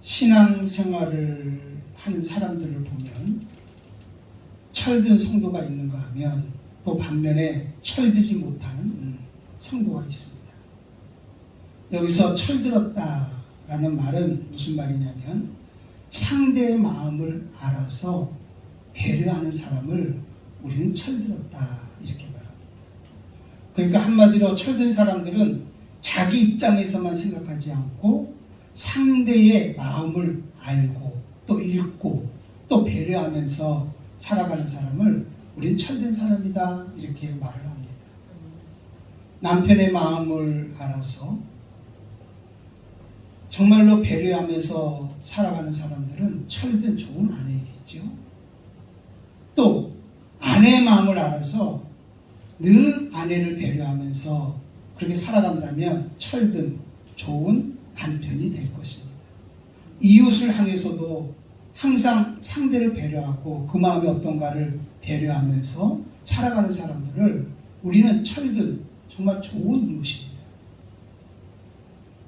신앙생활을 하는 사람들을 보면 철든 성도가 있는가 하면 또 반면에 철들지 못한 성도가 있습니다. 여기서 철들었다라는 말은 무슨 말이냐면 상대의 마음을 알아서 배려하는 사람을 우리는 철들었다 이렇게 말합니다. 그러니까 한마디로 철든 사람들은 자기 입장에서만 생각하지 않고 상대의 마음을 알고 또 읽고 또 배려하면서 살아가는 사람을 우린 철든 사람이다 이렇게 말을 합니다. 남편의 마음을 알아서 정말로 배려하면서 살아가는 사람들은 철든 좋은 아내이겠죠. 또 아내의 마음을 알아서 늘 아내를 배려하면서 그렇게 살아간다면 철든 좋은 남편이 될 것입니다. 이웃을 향해서도 항상 상대를 배려하고 그 마음이 어떤가를 배려하면서 살아가는 사람들을 우리는 철든 정말 좋은 이웃입니다.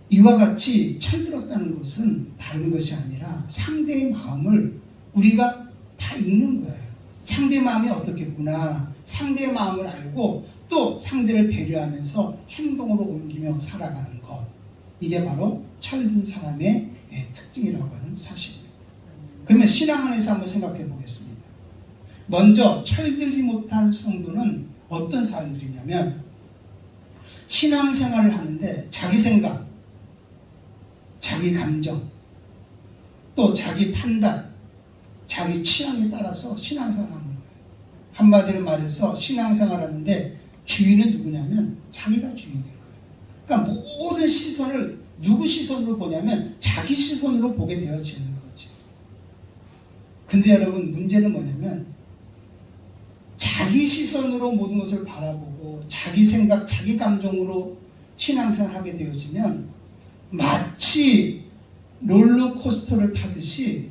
이와 같이 철들었다는 것은 다른 것이 아니라 상대의 마음을 우리가 다 읽는 거예요. 상대의 마음이 어떻겠구나, 상대의 마음을 알고 또 상대를 배려하면서 행동으로 옮기며 살아가는 것, 이게 바로 철든 사람의 특징이라고 하는 사실입니다. 그러면 신앙 안에서 한번 생각해 보겠습니다. 먼저 철들지 못한 성도는 어떤 사람들이냐면 신앙생활을 하는데 자기 생각, 자기 감정, 또 자기 판단, 자기 취향에 따라서 신앙생활을 하는 거예요. 한마디로 말해서 신앙생활을 하는데 주인은 누구냐면 자기가 주인이에요. 그러니까 모든 시선을 누구 시선으로 보냐면 자기 시선으로 보게 되어지는 거지. 근데 여러분 문제는 뭐냐면 자기 시선으로 모든 것을 바라보고 자기 생각, 자기 감정으로 신앙생활을 하게 되어지면 마치 롤러코스터를 타듯이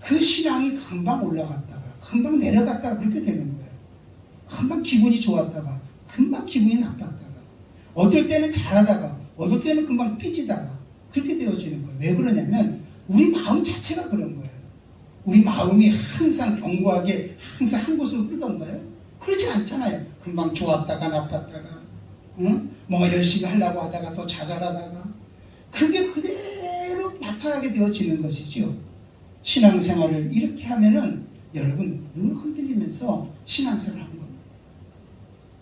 그 신앙이 금방 올라갔다가 금방 내려갔다가 그렇게 되는 거예요. 금방 기분이 좋았다가 금방 기분이 나빴다가 어떨 때는 잘하다가 어떨 때는 금방 삐지다가 그렇게 되어지는 거예요. 왜 그러냐면 우리 마음 자체가 그런 거예요. 우리 마음이 항상 견고하게 항상 한 곳으로 흐르던가요? 그렇지 않잖아요. 금방 좋았다가 나빴다가 뭔가 열심히 하려고 하다가 또 좌절하다가 그게 그대로 나타나게 되어지는 것이죠. 신앙생활을 이렇게 하면은 여러분 늘 흔들리면서 신앙생활을 하는 겁니다.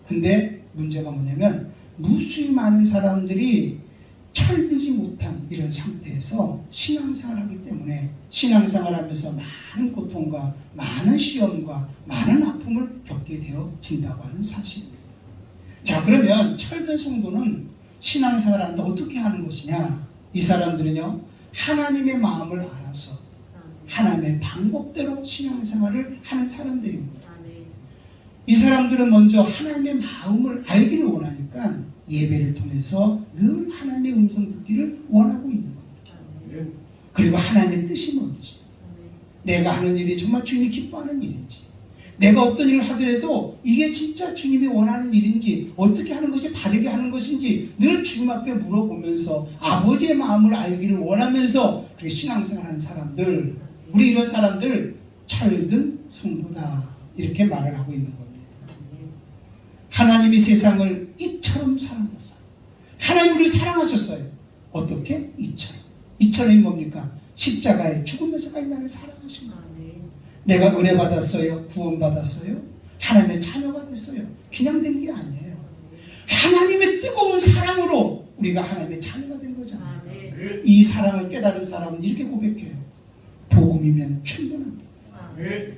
근데 문제가 뭐냐면 무수히 많은 사람들이 철들지 못한 이런 상태에서 신앙생활을 하기 때문에 신앙생활을 하면서 많은 고통과 많은 시험과 많은 아픔을 겪게 되어진다고 하는 사실입니다. 자, 그러면 철든 성도는 신앙생활을 하는데 어떻게 하는 것이냐? 이 사람들은요 하나님의 마음을 알아서 하나님의 방법대로 신앙생활을 하는 사람들입니다. 이 사람들은 먼저 하나님의 마음을 알기를 원하니까 예배를 통해서 늘 하나님의 음성 듣기를 원하고 있는 겁니다. 그리고 하나님의 뜻이 뭔지, 내가 하는 일이 정말 주님이 기뻐하는 일인지, 내가 어떤 일을 하더라도 이게 진짜 주님이 원하는 일인지, 어떻게 하는 것이 바르게 하는 것인지 늘 주님 앞에 물어보면서 아버지의 마음을 알기를 원하면서 그렇게 신앙생활하는 사람들, 우리 이런 사람들 철든 성도다 이렇게 말을 하고 있는 겁니다. 하나님이 세상을 이처럼 사랑하셨어요. 하나님 우리를 사랑하셨어요. 어떻게? 이처럼. 이처럼이 뭡니까? 십자가에 죽으면서까지 나를 사랑하신 거예요. 내가 은혜 받았어요? 구원 받았어요? 하나님의 자녀가 됐어요. 그냥 된 게 아니에요. 하나님의 뜨거운 사랑으로 우리가 하나님의 자녀가 된 거잖아요. 이 사랑을 깨달은 사람은 이렇게 고백해요. 복음이면 충분합니다.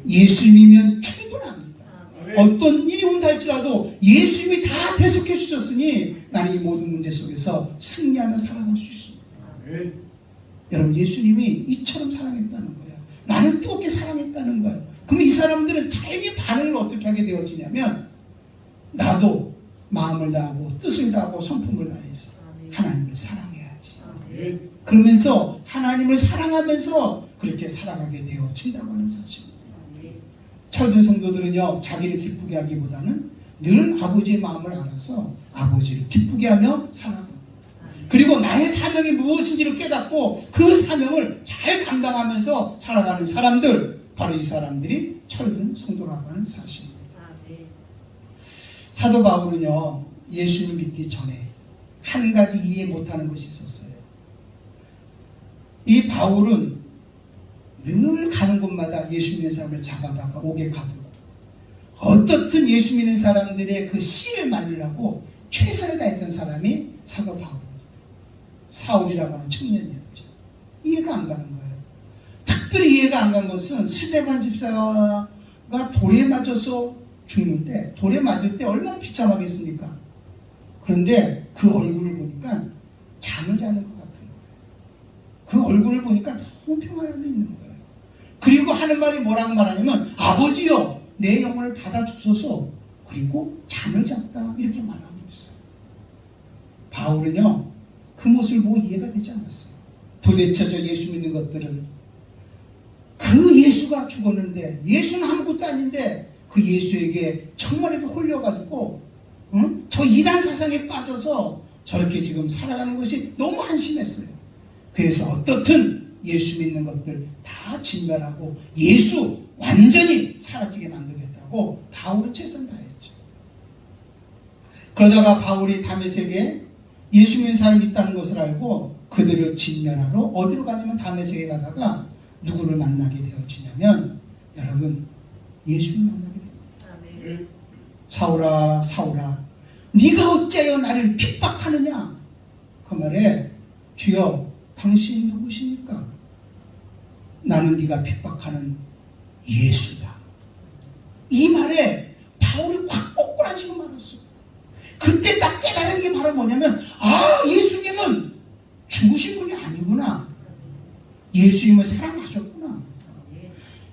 예수님이면 충분합니다. 어떤 일이 온다 할지라도 예수님이 다 대속해 주셨으니 나는 이 모든 문제 속에서 승리하며 살아갈 수 있습니다. 여러분 예수님이 이처럼 사랑했다는 거예요. 나를 뜨겁게 사랑했다는 거예요. 그럼 이 사람들은 자기 반응을 어떻게 하게 되어지냐면 나도 마음을 다하고 뜻을 다하고 성품을 다해서 하나님을 사랑해야지. 그러면서 하나님을 사랑하면서 그렇게 살아가게 되어진다고 하는 사실입니다. 철든 성도들은요 자기를 기쁘게 하기보다는 늘 아버지의 마음을 알아서 아버지를 기쁘게 하며 살아갑니다. 그리고 나의 사명이 무엇인지를 깨닫고 그 사명을 잘 감당하면서 살아가는 사람들, 바로 이 사람들이 철든 성도라고 하는 사실입니다. 사도 바울은요, 예수님 믿기 전에 한 가지 이해 못하는 것이 있었어요. 이 바울은 늘 가는 곳마다 예수 믿는 사람을 잡아다가 옥에 가두고 어떻든 예수 믿는 사람들의 그 씨를 말리려고 최선을 다했던 사람이 사도 바울입니다. 사울이라고 하는 청년이었죠. 이해가 안 가는 거예요. 특별히 이해가 안 간 것은 스데반 집사가 돌에 맞아서 죽는데, 돌에 맞을 때 얼마나 비참하겠습니까? 그런데 그 얼굴을 보니까 잠을 자는 것 같은 거예요. 그 얼굴을 보니까 너무 평안함이 있는 거예요. 그리고 하는 말이 뭐라고 말하냐면, 아버지요, 내 영혼을 받아주소서. 그리고 잠을 잤다, 이렇게 말하고 있어요. 바울은요, 그 모습을 보고 이해가 되지 않았어요. 도대체 저 예수 믿는 것들은, 그 예수가 죽었는데, 예수는 아무것도 아닌데 그 예수에게 정말 이렇게 홀려가지고 저 이단 사상에 빠져서 저렇게 지금 살아가는 것이 너무 한심했어요. 그래서 어떻든 예수 믿는 것들 다 진멸하고 예수 완전히 사라지게 만들겠다고 바울은 최선 다했죠. 그러다가 바울이 다메섹에 예수 믿는 사람이 있다는 것을 알고 그들을 진멸하러 어디로 가냐면 다메섹에 가다가 누구를 만나게 되어지냐면, 여러분, 예수를 만나게 됩니다. 사울아, 사울아, 네가 어찌하여 나를 핍박하느냐? 그 말에, 주여, 당신이 누구십니까? 나는 네가 핍박하는 예수다. 이 말에 바울이 확 꼬꾸라지고 말았어. 그때 딱 깨달은 게 바로 뭐냐면, 아, 예수님은 죽으신 분이 아니구나. 예수님을 사랑하셨구나.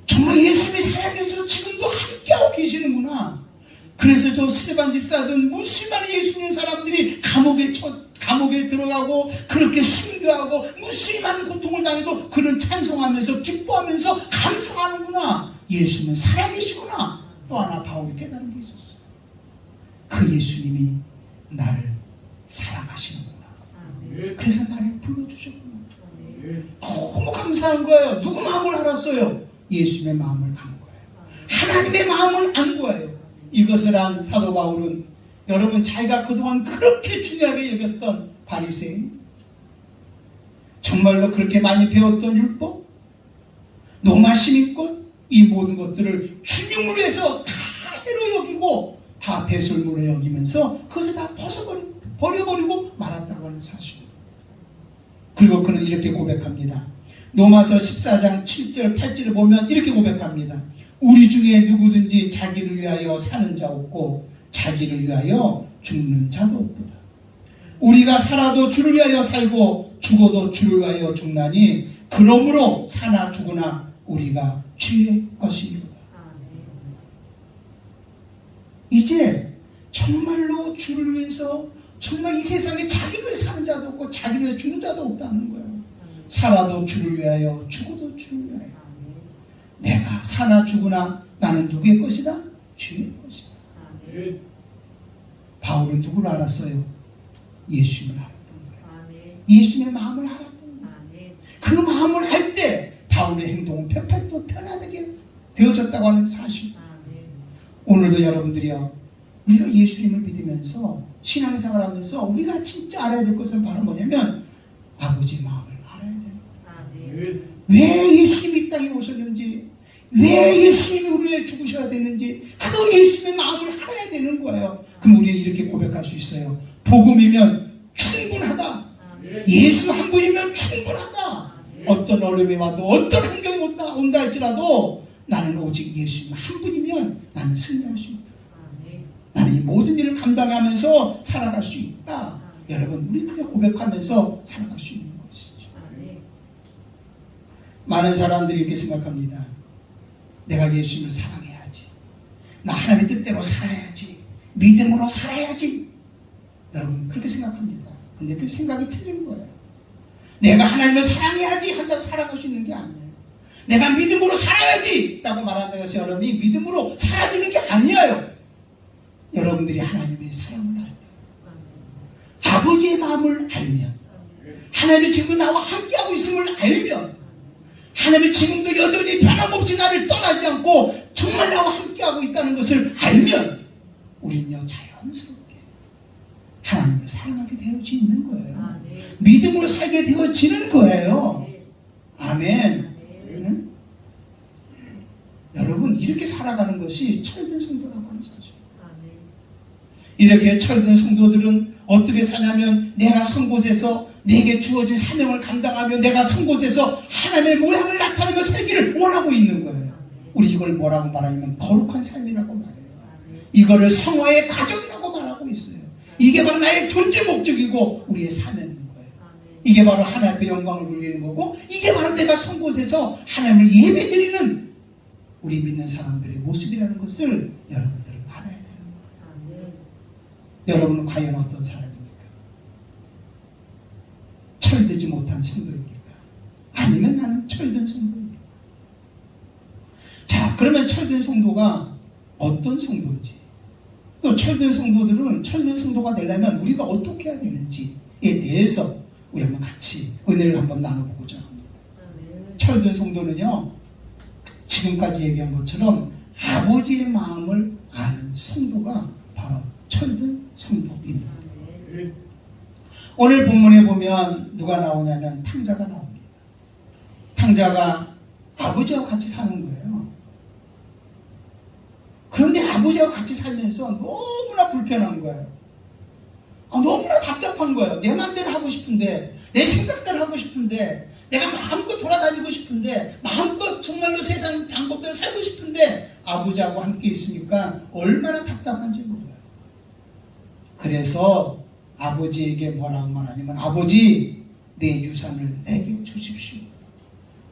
정말 예수님이 살아계셔서 지금도 함께하고 계시는구나. 그래서 저 스데반 집사든 무수많은 예수 믿는 사람들이 감옥에 들어가고 그렇게 순교하고 무수히 고통을 당해도 그는 찬송하면서 기뻐하면서 감사하는구나. 예수님은 살아계시구나. 또 하나 바울이 깨달은 게 있었어요. 그 예수님이 나를 사랑하시는구나. 그래서 나를 불러주셨구나. 너무 감사한 거예요. 누구 마음을 알았어요? 예수님의 마음을 안 거예요. 하나님의 마음을 안 거예요. 이것을 한 사도 바울은, 여러분, 자기가 그동안 그렇게 중요하게 여겼던 바리새인, 정말로 그렇게 많이 배웠던 율법, 로마 시민권, 이 모든 것들을 주님을 위해서 다 해로 여기고 다 배설물로 여기면서 그것을 다 버려버리고 말았다고 하는 사실. 그리고 그는 이렇게 고백합니다. 로마서 14장 7절 8절을 보면 이렇게 고백합니다. 우리 중에 누구든지 자기를 위하여 사는 자 없고 자기를 위하여 죽는 자도 없도다. 우리가 살아도 주를 위하여 살고 죽어도 주를 위하여 죽나니 그러므로 사나 죽으나 우리가 주의 것이니라. 이제 정말로 주를 위해서, 정말 이 세상에 자기를 위해 사는 자도 없고 자기를 위해 죽는 자도 없다는 거예요. 살아도 주를 위하여 죽어도 주를 위하여. 내가 사나 죽으나 나는 누구의 것이다? 주의 것이다. 바울은 누구를 알았어요? 예수님을 알았던 거예요. 예수님의 마음을 알았던 거예요. 그 마음을 알 때 바울의 행동은 펴팔도 편안하게 되어졌다고 하는 사실. 오늘도 여러분들이요, 우리가 예수님을 믿으면서 신앙생활하면서 우리가 진짜 알아야 될 것은 바로 뭐냐면 아버지 마음을 알아야 돼요. 왜 예수님이 이 땅에 오셨는지, 왜 예수님이 우리 위해 죽으셔야 되는지, 그 예수님의 마음을 알아야 되는 거예요. 그럼 우리는 이렇게 고백할 수 있어요. 복음이면 충분하다. 예수 한 분이면 충분하다. 어떤 어려움이 와도 어떤 환경이 온다 할지라도 나는 오직 예수님 한 분이면 나는 승리할 수 있다. 나는 이 모든 일을 감당하면서 살아갈 수 있다. 여러분, 우리 그렇게 고백하면서 살아갈 수 있는 것이죠. 많은 사람들이 이렇게 생각합니다. 내가 예수님을 사랑해야지, 나 하나님의 뜻대로 살아야지, 믿음으로 살아야지. 여러분, 그렇게 생각합니다. 근데 그 생각이 틀린 거예요. 내가 하나님을 사랑해야지 한다고 살아갈 수 있는 게 아니에요. 내가 믿음으로 살아야지 라고 말하는 것이 여러분이 믿음으로 사라지는 게 아니에요. 여러분들이 하나님의 사랑을 알면, 아버지의 마음을 알면, 하나님이 지금 나와 함께하고 있음을 알면, 하나님이 지금도 여전히 변함없이 나를 떠나지 않고 정말 나와 함께하고 있다는 것을 알면 우리는요 자연스럽게 하나님을 사랑하게 되어지는 거예요. 믿음으로 살게 되어지는 거예요. 아멘. 응? 여러분, 이렇게 살아가는 것이 철든 성도라고 하는 사실. 이렇게 철든 성도들은 어떻게 사냐면, 내가 선 곳에서 내게 주어진 사명을 감당하며 내가 선 곳에서 하나님의 모양을 나타내며 살기를 원하고 있는 거예요. 우리 이걸 뭐라고 말하냐면 거룩한 삶이라고 말해요. 이거를 성화의 과정이라고 말하고 있어요. 이게 바로 나의 존재 목적이고 우리의 사명인 거예요. 이게 바로 하나님 앞에 영광을 돌리는 거고, 이게 바로 내가 선 곳에서 하나님을 예배드리는 우리 믿는 사람들의 모습이라는 것을 여러분들은 알아야 되는 거예요. 여러분은 과연 어떤 사람입니까? 철들지 못한 성도입니까? 아니면 나는 철든 성도입니까? 자, 그러면 철든 성도가 어떤 성도인지, 또 철든 성도들은 철든 성도가 되려면 우리가 어떻게 해야 되는지에 대해서 우리 한번 같이 은혜를 한번 나눠보고자 합니다. 철든 성도는요, 지금까지 얘기한 것처럼 아버지의 마음을 아는 성도가 바로 철든 성도입니다. 오늘 본문에 보면 누가 나오냐면 탕자가 나옵니다. 탕자가 아버지와 같이 사는 거예요. 그런데 아버지와 같이 살면서 너무나 불편한 거예요. 너무나 답답한 거예요. 내 마음대로 하고 싶은데, 내 생각대로 하고 싶은데, 내가 마음껏 돌아다니고 싶은데, 마음껏 정말로 세상 방법대로 살고 싶은데 아버지하고 함께 있으니까 얼마나 답답한지 몰라요. 그래서 아버지에게 뭐라고 말하냐면, 아버지, 내 유산을 내게 주십시오.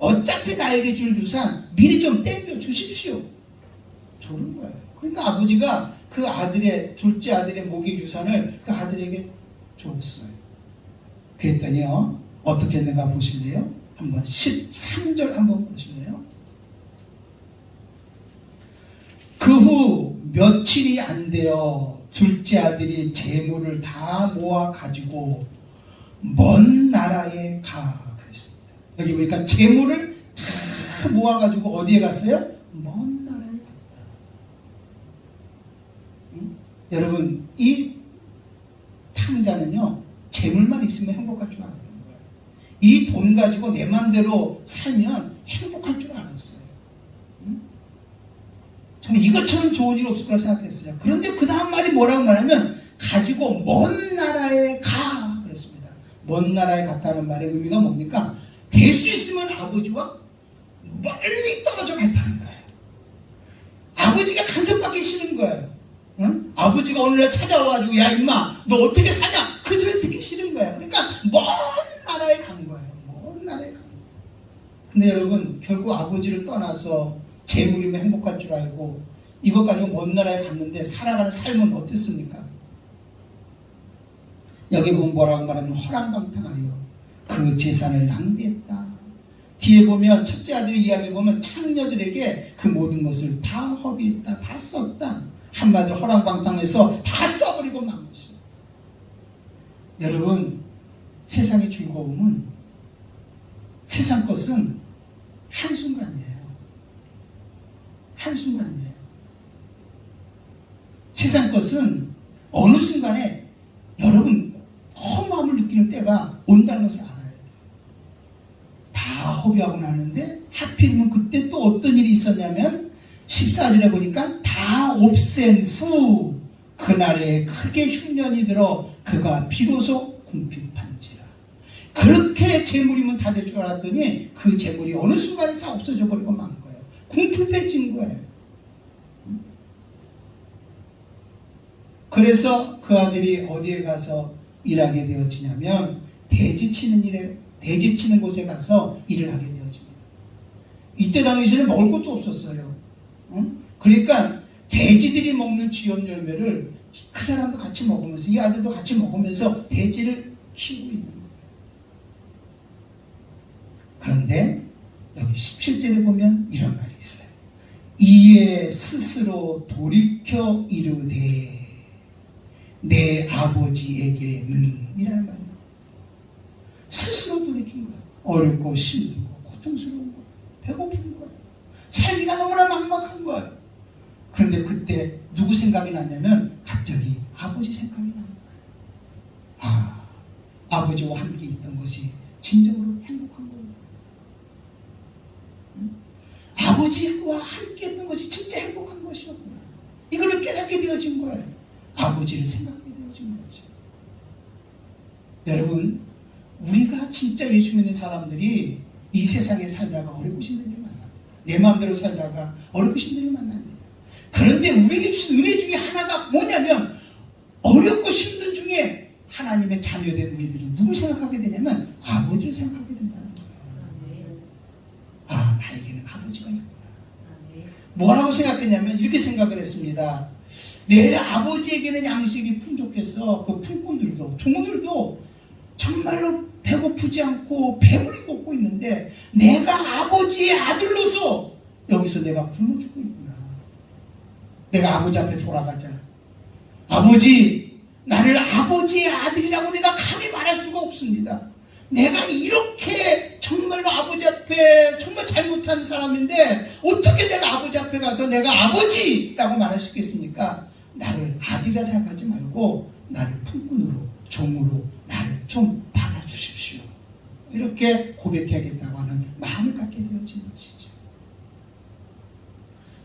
어차피 나에게 줄 유산 미리 좀 땡겨 주십시오. 저런 거예요. 그러니까 아버지가 그 아들의, 둘째 아들의 목의 유산을 그 아들에게 줬어요. 그랬더니요, 어떻게 했는가 보실래요? 한번 13절 한번 보실래요? 그 후 며칠이 안 되어 둘째 아들이 재물을 다 모아 가지고 먼 나라에 가 그랬습니다. 여기 보니까 재물을 다 모아 가지고 어디에 갔어요? 먼 나라에 갔다. 응? 여러분, 이 탕자는요 재물만 있으면 행복할 줄 알았던 거예요. 이 돈 가지고 내 마음대로 살면 행복할 줄 알았어요. 저는 이것처럼 좋은 일 없을 거라 생각했어요. 그런데 그 다음 말이 뭐라고 말하면, 가지고 먼 나라에 가 그랬습니다. 먼 나라에 갔다는 말의 의미가 뭡니까? 될 수 있으면 아버지와 멀리 떨어져 갔다는 거예요. 아버지가 간섭받기 싫은 거예요. 응? 아버지가 오늘날 찾아와가지고, 야 임마 너 어떻게 사냐? 그 소리 듣기 싫은 거예요. 그러니까 먼 나라에 간 거예요. 먼 나라에 간 거예요. 근데 여러분, 결국 아버지를 떠나서 재물이면 행복할 줄 알고 이것 가지고 먼 나라에 갔는데 살아가는 삶은 어땠습니까? 여기 보면 뭐라고 말하면, 허랑방탕하여 그 재산을 낭비했다. 뒤에 보면 첫째 아들의 이야기를 보면 창녀들에게 그 모든 것을 다 허비했다, 다 썼다. 한마디로 허랑방탕해서 다 써버리고 만 것입니다. 여러분, 세상의 즐거움은, 세상 것은 한순간이에요. 한순간이에요. 세상 것은 어느 순간에 여러분 허무함을 느끼는 때가 온다는 것을 알아야 돼요. 다 허비하고 나는데 하필이면 그때 또 어떤 일이 있었냐면, 14절에 보니까 다 없앤 후 그날에 크게 흉년이 들어 그가 비로소 궁핍한지라. 그렇게 재물이면 다 될 줄 알았더니 그 재물이 어느 순간에 싹 없어져 버리고 만 거예요. 궁핍해진 거예요. 그래서 그 아들이 어디에 가서 일하게 되어지냐면, 돼지 치는 곳에 가서 일을 하게 되어집니다. 이때 당시에는 먹을 것도 없었어요. 그러니까 돼지들이 먹는 쥐염 열매를 그 사람도 같이 먹으면서, 이 아들도 같이 먹으면서 돼지를 키우고 있는 거예요. 그런데 여기 17절에 보면 이런 말이 있어요. 이에 스스로 돌이켜 이르되 내 아버지에게는, 이라는 말입니다. 스스로 어렵고 힘들고 고통스러운 거예요. 배고픈 거예요. 살기가 너무나 막막한 거예요. 그런데 그때 누구 생각이 났냐면 갑자기 아버지 생각이 나는 거예요. 아, 아버지와 함께 있던 것이 진정으로 행복한 거예요. 아버지와 함께 했던 것이 진짜 행복한 것이었구나. 이걸 깨닫게 되어진 거예요. 아버지를 생각하게 되어진 거죠. 여러분, 우리가 진짜 예수 믿는 사람들이 이 세상에 살다가 어렵고 힘든 일을 만납니다. 내 마음대로 살다가 어렵고 힘든 일을 만납니다. 그런데 우리에게 주신 은혜 중에 하나가 뭐냐면 어렵고 힘든 중에 하나님의 자녀된 우리들은 누굴 생각하게 되냐면 아버지를 생각하게 된다는 거예요. 아, 나에게는 아버지가 있구나. 뭐라고 생각했냐면 이렇게 생각을 했습니다. 내 아버지에게는 양식이 풍족해서 그 품꾼들도 종들도 정말로 배고프지 않고 배불리 걷고 있는데 내가 아버지의 아들로서 여기서 내가 굶어 죽고 있구나. 내가 아버지 앞에 돌아가자. 아버지, 나를 아버지의 아들이라고 내가 감히 말할 수가 없습니다. 내가 이렇게 정말로 아버지 앞에 정말 잘못한 사람인데 어떻게 내가 아버지 앞에 가서 내가 아버지라고 말할 수 있겠습니까? 나를 아들이라 생각하지 말고 나를 품꾼으로 종으로 나를 좀 받아주십시오. 이렇게 고백해야겠다고 하는 마음을 갖게 되어진 것이죠.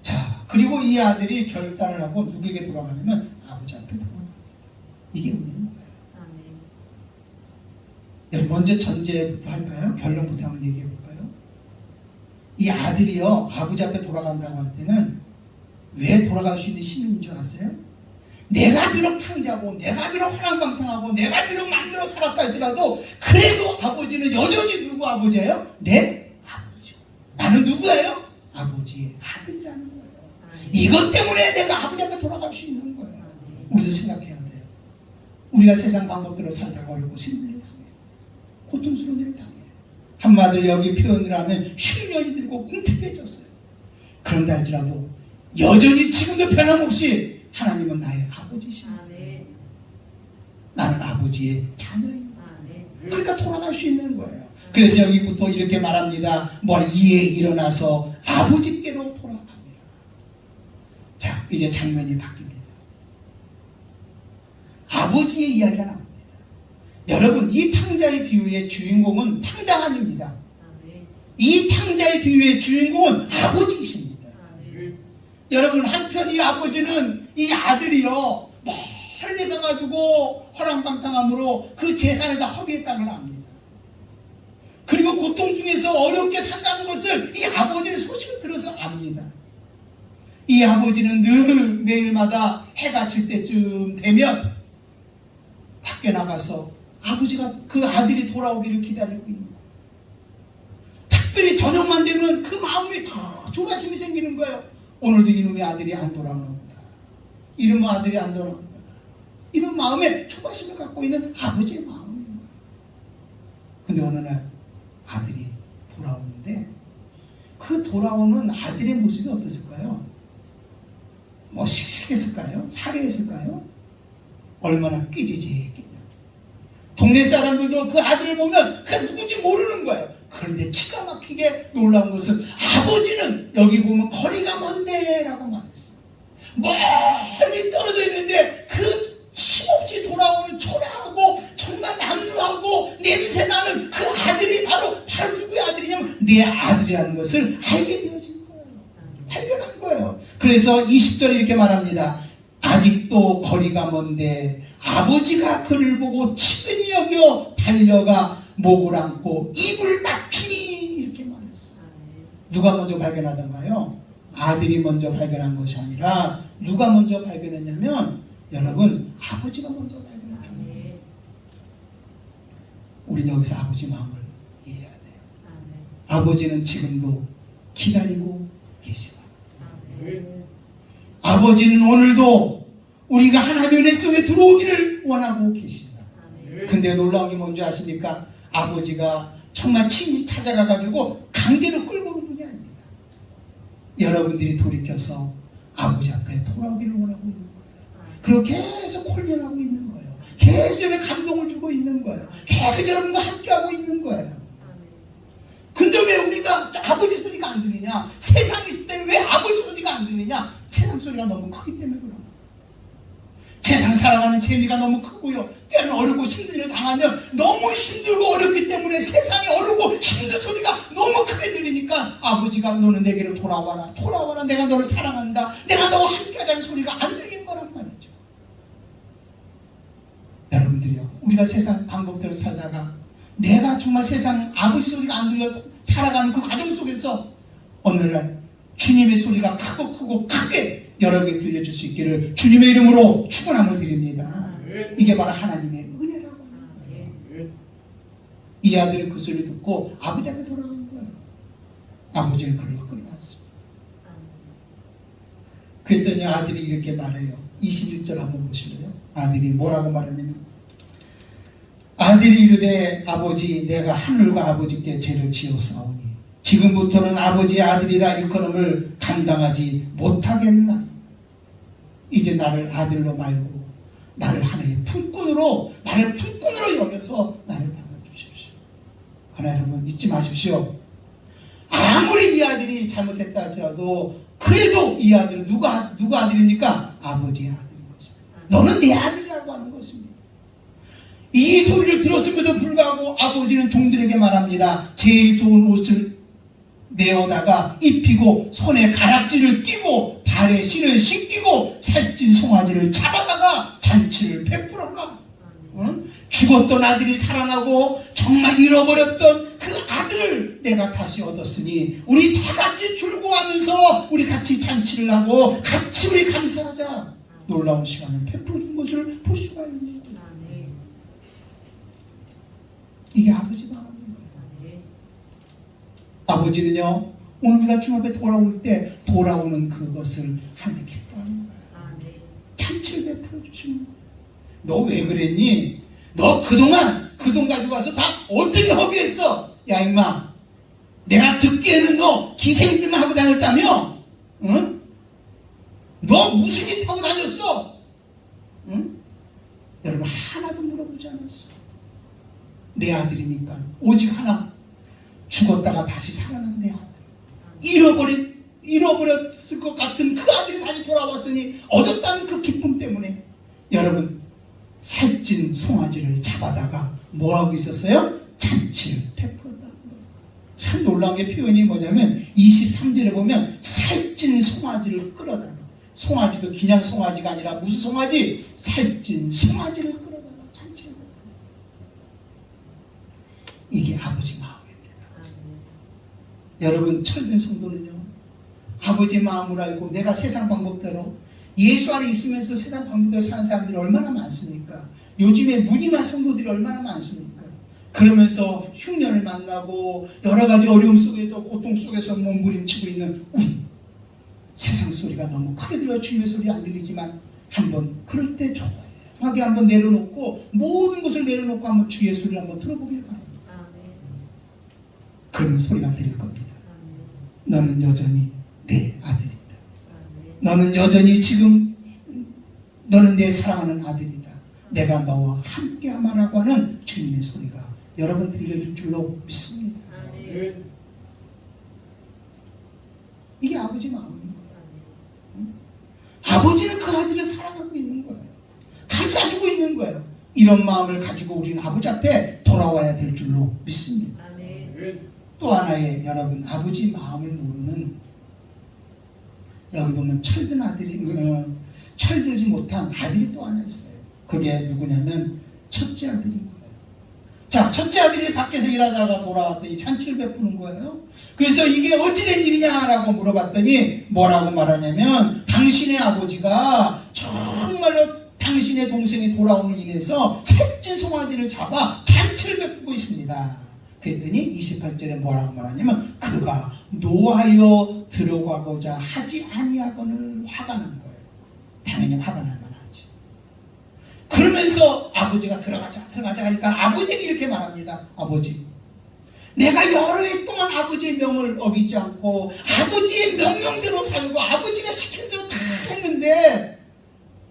자, 그리고 이 아들이 결단을 하고 누구에게 돌아가냐면 아버지 앞에 돌아가요. 이게 은혜인 거예요. 여러분, 먼저 전제부터 할까요? 결론부터 한번 얘기해 볼까요? 이 아들이요, 아버지 앞에 돌아간다고 할 때는 왜 돌아갈 수 있는 힘인 줄 아세요? 내가 비록 탕자고 내가 비록 허랑방탕하고 내가 비록 마음대로 살았다 할지라도 그래도 아버지는 여전히 누구 아버지예요? 내 아버지. 나는 누구예요? 아버지의 아들이라는 거예요. 이것 때문에 내가 아버지 앞에 돌아갈 수 있는 거예요. 우리도 생각해야 돼요. 우리가 세상 방법대로 살다가 어렵고 힘든 일을 당해요. 고통스러운 일을 당해요. 한마디로 여기 표현을 하면 흉년이 들고 궁핍해졌어요. 그런데 할지라도 여전히 지금도 변함없이 하나님은 나의 아버지십니다. 나는 아버지의 자녀입니다. 그러니까 돌아갈 수 있는 거예요. 그래서 여기부터 이렇게 말합니다. 이에 일어나서 아버지께로 돌아갑니다. 자, 이제 장면이 바뀝니다. 아버지의 이야기가 나옵니다. 여러분, 이 탕자의 비유의 주인공은 탕자가 아닙니다. 이 탕자의 비유의 주인공은 아버지이십니다. 여러분, 한편 이 아버지는 이 아들이요 멀리 가가지고 허랑방탕함으로 그 재산을 다 허비했다는 걸 압니다. 그리고 고통 중에서 어렵게 산다는 것을 이 아버지는 소식을 들어서 압니다. 이 아버지는 늘 매일마다 해가 질 때쯤 되면 밖에 나가서 아버지가 그 아들이 돌아오기를 기다리고 있는 거예요. 특별히 저녁만 되면 그 마음에 더 조바심이 생기는 거예요. 오늘도 이놈의 아들이 안 돌아오는 거다. 이놈의 아들이 안 돌아오는 거다. 이런 마음에 초바심을 갖고 있는 아버지의 마음입니다. 근데 어느 날 아들이 돌아오는데 그 돌아오는 아들의 모습이 어땠을까요? 씩씩했을까요? 화려했을까요? 얼마나 끼지직했겠냐. 동네 사람들도 그 아들을 보면 그 누군지 모르는 거예요. 그런데 기가 막히게 놀라운 것은 아버지는 여기 보면 거리가 먼데 라고 말했어요. 멀리 떨어져 있는데 그 힘없이 돌아오는 초라하고 정말 남루하고 냄새나는 그 아들이 바로 누구의 아들이냐면 내 아들이라는 것을 알게 되어진 거예요. 발견한 거예요. 그래서 20절에 이렇게 말합니다. 아직도 거리가 먼데 아버지가 그를 보고 치근히 여겨 달려가 목을 안고 입을 맞추니 이렇게 말했어요. 누가 먼저 발견하던가요? 아들이 먼저 발견한 것이 아니라 누가 먼저 발견했냐면 여러분, 아버지가 먼저 발견한 거예요. 우리는 여기서 아버지 마음을 이해해야 돼요. 아버지는 지금도 기다리고 계시다. 아버지는 오늘도 우리가 하나님의 은혜 속에 들어오기를 원하고 계시다. 근데 놀라운 게 뭔지 아십니까? 아버지가 정말 친히 찾아가가지고 강제로 끌고 오는 분이 아닙니다. 여러분들이 돌이켜서 아버지 앞에 돌아오기를 원하고 있는 거예요. 그리고 계속 훈련하고 있는 거예요. 계속 여러분에 감동을 주고 있는 거예요. 계속 여러분과 함께하고 있는 거예요. 아버지 소리가 안 들리냐? 세상에 있을 때는 왜 아버지 소리가 안 들리냐? 세상 소리가 너무 크기 때문에 그런 거예요. 세상 살아가는 재미가 너무 크고요. 때로는 어렵고 힘든 일을 당하면 너무 힘들고 어렵기 때문에 세상이 어렵고 힘든 소리가 너무 크게 들리니까 아버지가 너는 내게로 돌아와라. 돌아와라. 내가 너를 사랑한다. 내가 너와 함께하자는 소리가 안 들리는 거란 말이죠. 여러분들이요. 우리가 세상 방법대로 살다가 내가 정말 세상 아버지 소리가 안 들려서 살아가는 그 과정 속에서 어느 날 주님의 소리가 크고 크게 여러분에게 들려줄 수 있기를 주님의 이름으로 축원함을 드립니다. 이게 바로 하나님의 은혜라고 하는 거예요. 이 아들은 그 소리를 듣고 아버지에게 돌아간 거예요. 아버지는 그를 끌어왔습니다. 그랬더니 아들이 이렇게 말해요. 21절 한번 보실래요? 아들이 뭐라고 말하냐면 아들이 이르되 아버지 내가 하늘과 아버지께 죄를 지었사오니 지금부터는 아버지의 아들이라 일컬음을 감당하지 못하겠나. 이제 나를 아들로 말고 나를 하나의 품꾼으로 나를 품꾼으로 여겨서 나를 받아주십시오. 그러나 여러분 잊지 마십시오. 아무리 이 아들이 잘못했다 할지라도 그래도 이 아들은 누가 아들입니까? 아버지의 아들인 것입니다. 너는 내 아들이라고 하는 것입니다. 이 소리를 들었음에도 불구하고 아버지는 종들에게 말합니다. 제일 좋은 옷을 내어다가 입히고 손에 가락지를 끼고 발에 신을 신기고 살찐 송아지를 잡아다가 잔치를 베풀어라. 죽었던 아들이 살아나고 정말 잃어버렸던 그 아들을 내가 다시 얻었으니 우리 다 같이 즐거워하면서 우리 같이 잔치를 하고 같이 우리 감사하자. 놀라운 시간을 베푸는 것을 볼 수가 있는 거예요. 이게 아버지 마음입니다. 아버지는요 오늘 우리가 주님 앞에 돌아올 때 돌아오는 그것을 하나님 기뻐하는 거예요. 잔치를 베풀어 주시는 거예요. 너 왜 그랬니? 너 그동안 그 돈 가지고 와서 다 어떻게 허비했어? 야 임마 내가 듣기에는 너 기생일만 하고 다녔다며? 응? 너 무슨 일 타고 다녔어? 응? 여러분 하나도 물어보지 않았어. 내 아들이니까 오직 하나 죽었다가 다시 살아난 내 아들. 잃어버렸을 것 같은 그 아들이 다시 돌아왔으니 얻었다는 그 기쁨 때문에 여러분 살찐 송아지를 잡아다가 뭐하고 있었어요? 잔치를 베풀었다는 거예요. 참 놀라운 게 표현이 뭐냐면 23절에 보면 살찐 송아지를 끌어다가 송아지도 그냥 송아지가 아니라 무슨 송아지? 살찐 송아지를 끌어다가 잔치를 베풀어요. 이게 아버지 마음입니다. 여러분 철든 성도는요 아버지 마음을 알고 내가 세상 방법대로 예수 안에 있으면서 세상 방법대로 사는 사람들이 얼마나 많습니까? 요즘에 무늬만 성도들이 얼마나 많습니까? 그러면서 흉년을 만나고 여러 가지 어려움 속에서 고통 속에서 몸부림치고 있는 우리 세상 소리가 너무 크게 들려 주님의 소리 안 들리지만 한번 그럴 때 조용하게 한번 내려놓고 모든 것을 내려놓고 한번 주의 소리를 한번 들어보길 바랍니다. 그러면 소리가 들릴 겁니다. 너는 여전히 내 아들이다. 너는 여전히 지금 너는 내 사랑하는 아들이다. 내가 너와 함께하마라고 하는 주님의 소리가 여러분 들려줄 줄로 믿습니다. 이게 아버지 마음입니다. 아버지는 그 아들을 사랑하고 있는 거예요. 감싸주고 있는 거예요. 이런 마음을 가지고 우리는 아버지 앞에 돌아와야 될 줄로 믿습니다. 또 하나의 여러분 아버지 마음을 모르는 여기 보면 철든 아들이 철들지 못한 아들이 또 하나 있어요. 그게 누구냐면 첫째 아들인 거예요. 자, 첫째 아들이 밖에서 일하다가 돌아왔더니 잔치를 베푸는 거예요. 그래서 이게 어찌된 일이냐라고 물어봤더니 뭐라고 말하냐면 당신의 아버지가 정말로 당신의 동생이 돌아옴으로 인해서 살찐 송아지를 잡아 잔치를 베푸고 있습니다. 그랬더니 28절에 뭐라고 말하냐면 그가 노하여 들어가고자 하지 아니하거늘 화가 난 거예요. 당연히 화가 날 만하지. 그러면서 아버지가 들어가자 하니까 아버지에게 이렇게 말합니다. 아버지 내가 여러 해 동안 아버지의 명을 어기지 않고 아버지의 명령대로 살고 아버지가 시킨 대로 다 했는데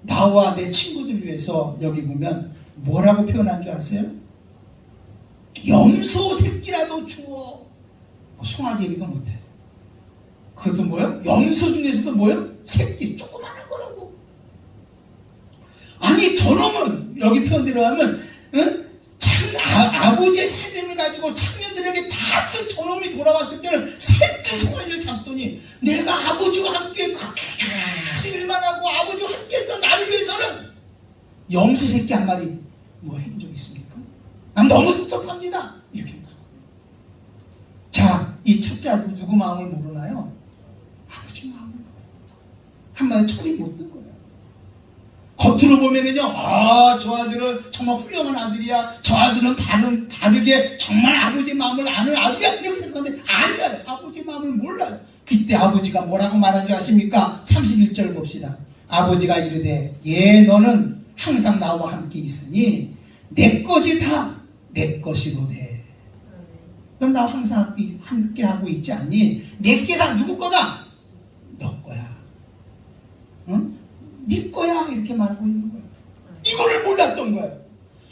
나와 내 친구들 위해서 여기 보면 뭐라고 표현한 줄 아세요? 염소 새끼라도 주어 송아지 얘기도 못해. 그것도 뭐요? 염소 중에서도 뭐요? 새끼 조그마한 거라고. 아니 저놈은 여기 표현대로 하면 아버지의 살림을 가지고 청년들에게 다 쓴 저놈이 돌아왔을 때는 새끼 송아지를 잡더니 내가 아버지와 함께 그렇게 계속 일만 하고 아버지와 함께 했던 나를 위해서는 염소 새끼 한 마리 뭐 한 적 있습니까? 난 너무 섭섭합니다. 이렇게 말하고. 자, 이 첫째 아들 누구 마음을 모르나요? 아버지 마음을 모르나요? 한마디 철이 못 든 거예요. 겉으로 보면은요, 저 아들은 정말 훌륭한 아들이야. 저 아들은 바르게 정말 아버지 마음을 아는 아들이야. 이렇게 생각하는데 아니에요. 아버지 마음을 몰라요. 그때 아버지가 뭐라고 말한 줄 아십니까? 31절 봅시다. 아버지가 이르되 너는 항상 나와 함께 있으니 내 것이 다 내 것이로되. 그럼 나와 항상 함께 하고 있지 않니? 내게 다 누구 거다? 너 거야. 응? 네 거야. 이렇게 말하고 있는 거야. 이거를 몰랐던 거예요.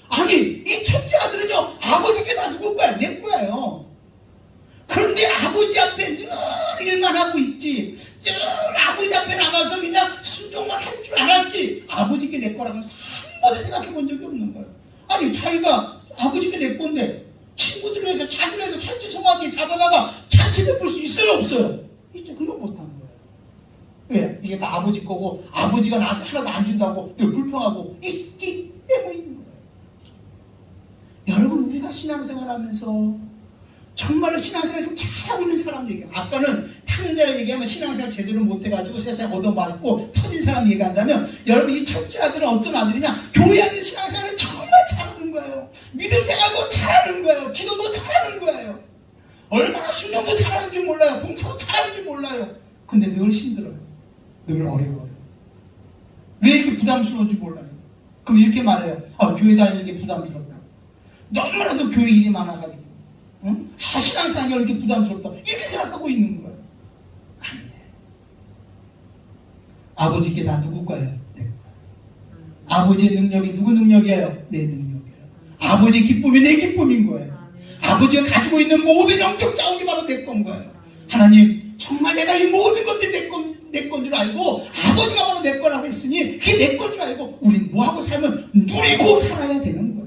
아니 이 첫째 아들은요 아버지께 다 누구 거야? 내 거야요. 그런데 아버지 앞에 늘 일만 하고 있지. 늘 아버지 앞에 나가서 그냥 순종만 할 줄 알았지. 아버지께 내 거라고 한 번도 생각해 본 적이 없는 거예요. 아니 자기가 아버지께 내 건데 친구들 위해서 자기를 위해서 살찌 송아지 잡아다가 잔치 베풀 수 있어요 없어요? 이제 그거 못하는 거예요. 왜? 이게 다 아버지 거고 아버지가 나한테 하나도 안 준다고 불평하고 있기 때문인 거예요. 여러분 우리가 신앙생활 하면서 정말로 신앙생활 좀 잘하고 있는 사람 얘기해요. 아까는 탕자를 얘기하면 신앙생활 제대로 못해가지고 세상 얻어맞고 터진 사람 얘기한다면 여러분 이 첫째 아들은 어떤 아들이냐? 교회 안에 신앙생활을 정말 잘하는 거예요. 믿음 생활도 잘하는 거예요. 기도도 잘하는 거예요. 얼마나 순종도 잘하는 줄 몰라요. 봉사도 잘하는 줄 몰라요. 근데 늘 힘들어요. 늘 어려워요. 왜 이렇게 부담스러운 줄 몰라요. 그럼 이렇게 말해요. 교회 다니는 게 부담스럽다. 너무나도 교회 일이 많아가지고 신앙생활이 이렇게 부담스럽다. 이렇게 생각하고 있는 거예요. 아니에요. 아버지께 다 누구 거예요? 내 거예요. 아버지의 능력이 누구 능력이에요? 내 능력이에요. 아버지의 기쁨이 내 기쁨인 거예요. 아버지가 가지고 있는 모든 영적 자원이 바로 내 건 거예요. 하나님 정말 내가 이 모든 것들이 내 건 줄 알고 아버지가 바로 내 거라고 했으니 그게 내 건 줄 알고 우린 뭐하고 살면 누리고 살아야 되는 거예요.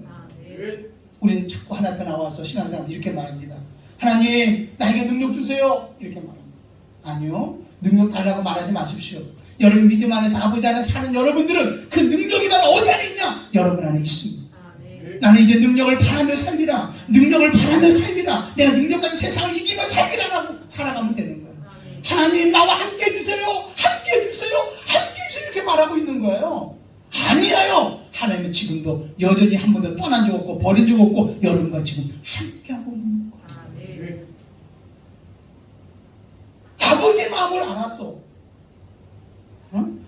우리는 자꾸 하나님 앞에 나와서 신앙생활 이렇게 말합니다. 하나님 나에게 능력 주세요. 이렇게 말합니다. 아니요. 능력 달라고 말하지 마십시오. 여러분 믿음 안에서 아버지 안에 사는 여러분들은 그 능력이 바로 어디 안에 있냐? 여러분 안에 있습니다. 나는 이제 능력을 바라며 살리라. 능력을 바라며 살리라. 내가 능력 가지고 세상을 이기며 살리라 하고 살아가면 되는 거예요. 하나님 나와 함께 해주세요. 함께 해주세요. 함께 해주세요. 이렇게 말하고 있는 거예요. 아니에요. 하나님은 지금도 여전히 한 번도 떠난 적 없고 버린 적 없고 여러분과 지금 함께하고 있는 거예요. 아버지 마음을 알았어.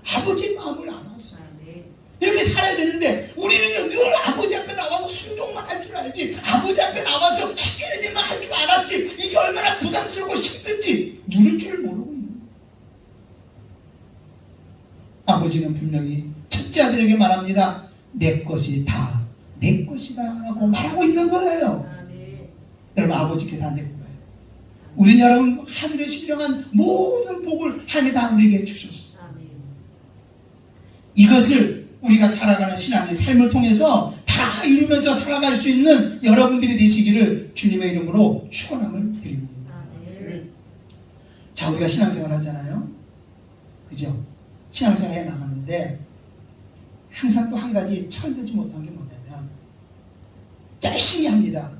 아버지 마음을 알았어. 이렇게 살아야 되는데 우리는요 늘 아버지 앞에 나와서 순종만 할 줄 알지 아버지 앞에 나와서 시키는 일만 할 줄 알았지 이게 얼마나 부담스럽고 힘든지 누릴 줄 모르고 있는 거예요. 아버지는 분명히 첫째 아들에게 말합니다. 내 것이 다 내 것이다 라고 말하고 있는 거예요. 여러분 아버지께 다 내 거예요. 우리는 여러분 하늘의 신령한 모든 복을 하나님이 다 우리에게 주셨어요. 이것을 우리가 살아가는 신앙의 삶을 통해서 다 이루면서 살아갈 수 있는 여러분들이 되시기를 주님의 이름으로 축원함을 드립니다. 자, 우리가 신앙생활 하잖아요. 그죠? 신앙생활 해 나가는데 항상 또 한 가지 철들지 못한 게 뭐냐면 열심히 합니다.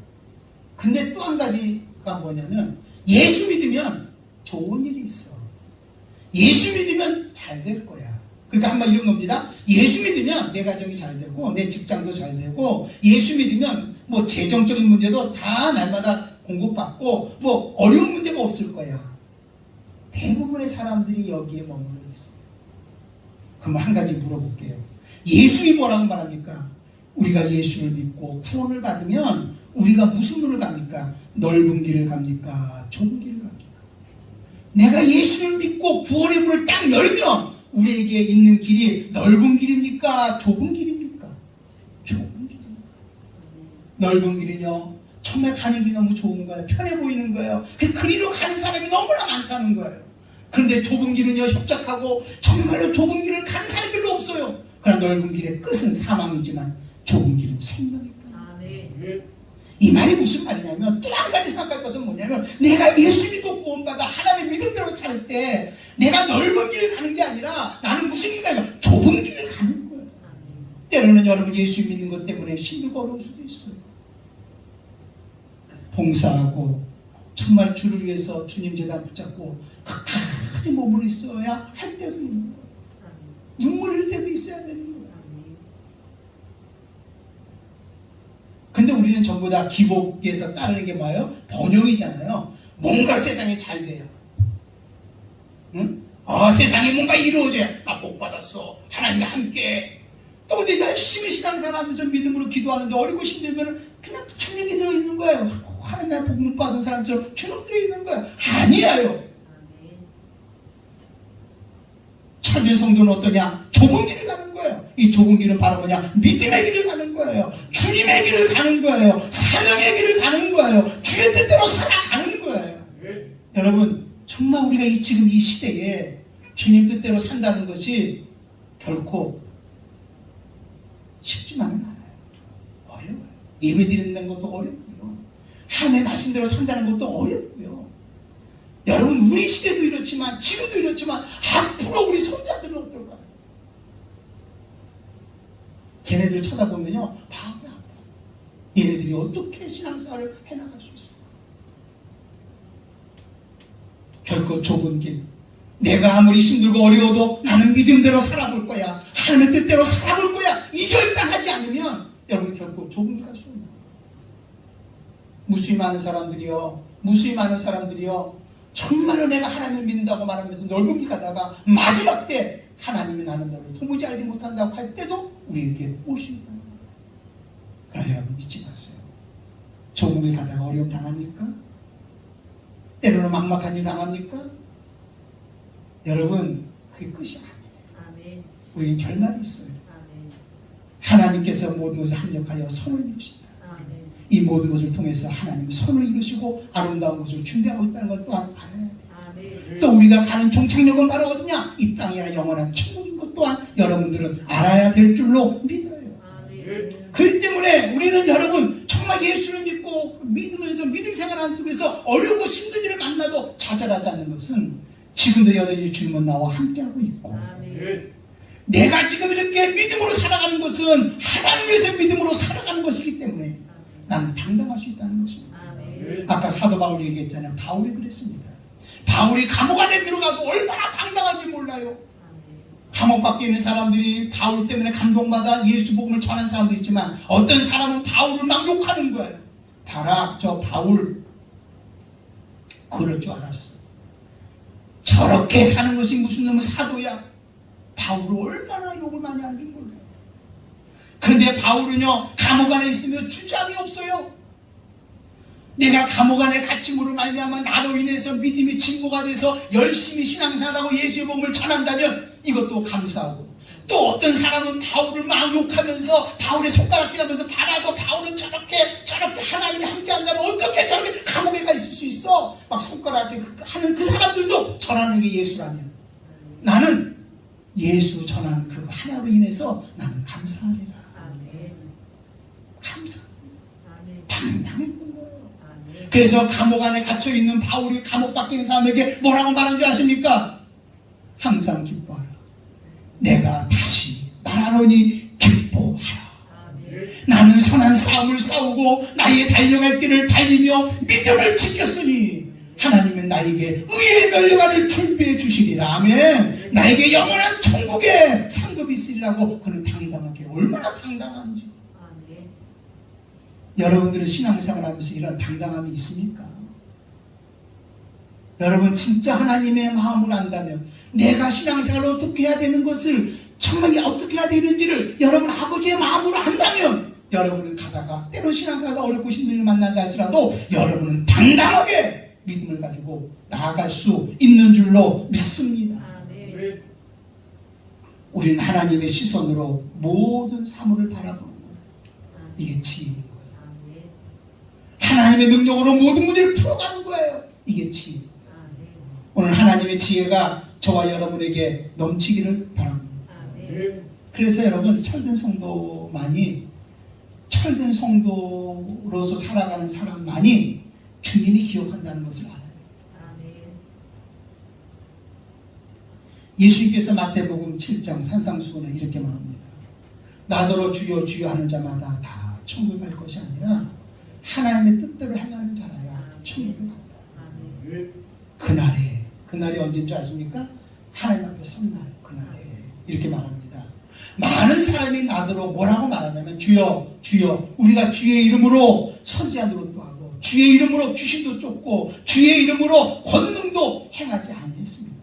근데 또 한 가지가 뭐냐면 예수 믿으면 좋은 일이 있어. 예수 믿으면 잘 될 거야. 그러니까 한번 이런 겁니다. 예수 믿으면 내 가정이 잘 되고 내 직장도 잘 되고 예수 믿으면 뭐 재정적인 문제도 다 날마다 공급받고 뭐 어려운 문제가 없을 거야. 대부분의 사람들이 여기에 머물러 있어요. 그럼 한 가지 물어볼게요. 예수이 뭐라고 말합니까? 우리가 예수를 믿고 구원을 받으면 우리가 무슨 문을 갑니까? 넓은 길을 갑니까? 좁은 길을 갑니까? 내가 예수를 믿고 구원의 문을 딱 열면 우리에게 있는 길이 넓은 길입니까? 좁은 길입니까? 좁은 길입니다. 넓은 길은요 정말 가는 길이 너무 좋은 거예요. 편해 보이는 거예요. 그리로 가는 사람이 너무나 많다는 거예요. 그런데 좁은 길은요, 협착하고 정말로 좁은 길을 가는 사람이 별로 없어요. 그러나 넓은 길의 끝은 사망이지만 좁은 길은 생명이다. 이 말이 무슨 말이냐면, 또 한 가지 생각할 것은 뭐냐면, 내가 예수 믿고 구원받아 하나님의 믿음대로 살 때 내가 넓은 길을 가는 게 아니라 나는 무슨 길을 가는 거야? 좁은 길을 가는 거예요. 때로는 여러분 예수 믿는 것 때문에 힘들고 어려울 수도 있어요. 봉사하고 정말 주를 위해서 주님 제단 붙잡고 끝까지 몸을 있어야 할 때도 있는 거예요. 눈물 흘릴 때도 있어야 되는 거예요. 근데 우리는 전부 다 기복에서 따르는 게 뭐예요? 번영이잖아요. 뭔가 세상에 잘 돼요. 응? 세상에 뭔가 이루어져야 나 복 받았어. 하나님과 함께. 또 근데 열심히 신앙생활하면서 믿음으로 기도하는데 어리고 힘들면 그냥 주눅이 들어있는 거예요. 하나님 나를 복 못 받은 사람처럼 주눅 들어있는 거예요. 아니에요. 참된 성도는 어떠냐? 좁은 길을 가는 거예요. 이 좁은 길은 바로 뭐냐? 믿음의 길을 가는 거예요. 주님의 길을 가는 거예요. 사명의 길을 가는 거예요. 주의 뜻대로 살아가는 거예요. 여러분, 정말 우리가 지금 이 시대에 주님 뜻대로 산다는 것이 결코 쉽지만은 않아요. 어려워요. 예배 드리는 것도 어렵고요. 하나님의 말씀대로 산다는 것도 어렵고요. 여러분, 우리 시대도 이렇지만 지금도 이렇지만 앞으로 우리 손자들은 어떨까요? 걔네들 쳐다보면요, 마음이 아파요. 얘네들이 어떻게 신앙생활을 해나갈 수 있을까? 결코 좁은 길, 내가 아무리 힘들고 어려워도 나는 믿음대로 살아볼 거야, 하나님의 뜻대로 살아볼 거야, 이 결단하지 않으면 여러분 결코 좁은 길 갈 수 없는 거예요. 무수히 많은 사람들이요 정말로 내가 하나님을 믿는다고 말하면서 넓은 길 가다가 마지막 때 하나님이 나는 너를 도무지 알지 못한다고 할 때도 우리에게 올 수 있다. 그러나 여러분 믿지 마세요. 좁은 길 가다가 어려움 당합니까? 때로는 막막한 일 당합니까? 여러분, 그게 끝이 아니에요. 우리는 결말이 있어요. 하나님께서 모든 것을 합력하여 선을 이루시다. 이 모든 것을 통해서 하나님은 선을 이루시고 아름다운 것을 준비하고 있다는 것 또한 알아야 돼요. 또 우리가 가는 종착역은 바로 어디냐? 이 땅이 아니라 영원한 천국인 것 또한 여러분들은 알아야 될 줄로 믿어요. 그렇기 때문에 우리는 여러분 정말 예수를 믿고 믿으면서 믿음 생활하는 속에서 어렵고 힘든 일을 만나도 좌절하지 않는 것은 지금도 여전히 주님은 나와 함께하고 있고, 내가 지금 이렇게 믿음으로 살아가는 것은 하나님 위해서 믿음으로 살아가는 것이기 때문에 나는 당당할 수 있다는 것입니다. 아까 사도 바울이 얘기했잖아요. 바울이 그랬습니다. 바울이 감옥 안에 들어가고 얼마나 당당한지 몰라요. 감옥 밖에 있는 사람들이 바울 때문에 감동받아 예수 복음을 전한 사람도 있지만 어떤 사람은 바울을 막 욕하는 거예요. 봐라, 저 바울 그럴 줄 알았어. 저렇게 사는 것이 무슨 놈의 사도야. 바울을 얼마나 욕을 많이 하는지 몰라요. 그런데 바울은요 감옥 안에 있으며 주저함이 없어요. 내가 감옥 안에 갇힘으로 말미암아 나로 인해서 믿음이 증거가 돼서 열심히 신앙생활하고 예수의 복음을 전한다면 이것도 감사하고, 또 어떤 사람은 바울을 막 욕하면서 바울의 손가락질하면서 봐라도 바울은 저렇게 하나님이 함께한다면 어떻게 저렇게 감옥에 가 있을 수 있어? 막 손가락질하는 그 사람들도 전하는 게 예수라면 나는 예수 전하는 그 하나로 인해서 나는 감사하리라. 감사합니다. 당당했던 거예요. 그래서 감옥 안에 갇혀있는 바울이 감옥 밖에 있는 사람에게 뭐라고 말하는 줄 아십니까? 항상 기뻐하라. 내가 다시 말하노니 기뻐하라. 나는 선한 싸움을 싸우고 나의 달려갈 길을 달리며 믿음을 지켰으니 하나님은 나에게 의의 멸류관을 준비해 주시리라. 아멘. 나에게 영원한 천국에 상급이 있으리라고 그는 당당하게, 얼마나 당당한지. 여러분들은 신앙생활 하면서 이런 당당함이 있습니까? 여러분 진짜 하나님의 마음을 안다면, 내가 신앙생활을 어떻게 해야 되는 것을 정말 어떻게 해야 되는지를 여러분 아버지의 마음으로 안다면 여러분은 가다가 때로 신앙생활하다 어렵고 힘든 일을 만난다 할지라도 여러분은 당당하게 믿음을 가지고 나아갈 수 있는 줄로 믿습니다. 우리는 하나님의 시선으로 모든 사물을 바라보는 거예요. 이게 지혜인 거예요. 하나님의 능력으로 모든 문제를 풀어가는 거예요. 이게 지혜. 오늘 하나님의 지혜가 저와 여러분에게 넘치기를 바랍니다. 그래서 여러분, 철든 성도로서 살아가는 사람만이 주님이 기억한다는 것을 알아요. 예수님께서 마태복음 7장 산상수훈에 이렇게 말합니다. 나더러 주여 주여 하는 자마다 다 천국에 갈 것이 아니라 하나님의 뜻대로 행하는 자라야 천국에 간다. 그날이 언제인 줄 아십니까? 하나님 앞에 선 날, 그날에 이렇게 말합니다. 많은 사람이 나더러 뭐라고 말하냐면 주여 주여, 우리가 주의 이름으로 선지자 노릇도 하고 주의 이름으로 귀신도 쫓고 주의 이름으로 권능도 행하지 아니했습니까?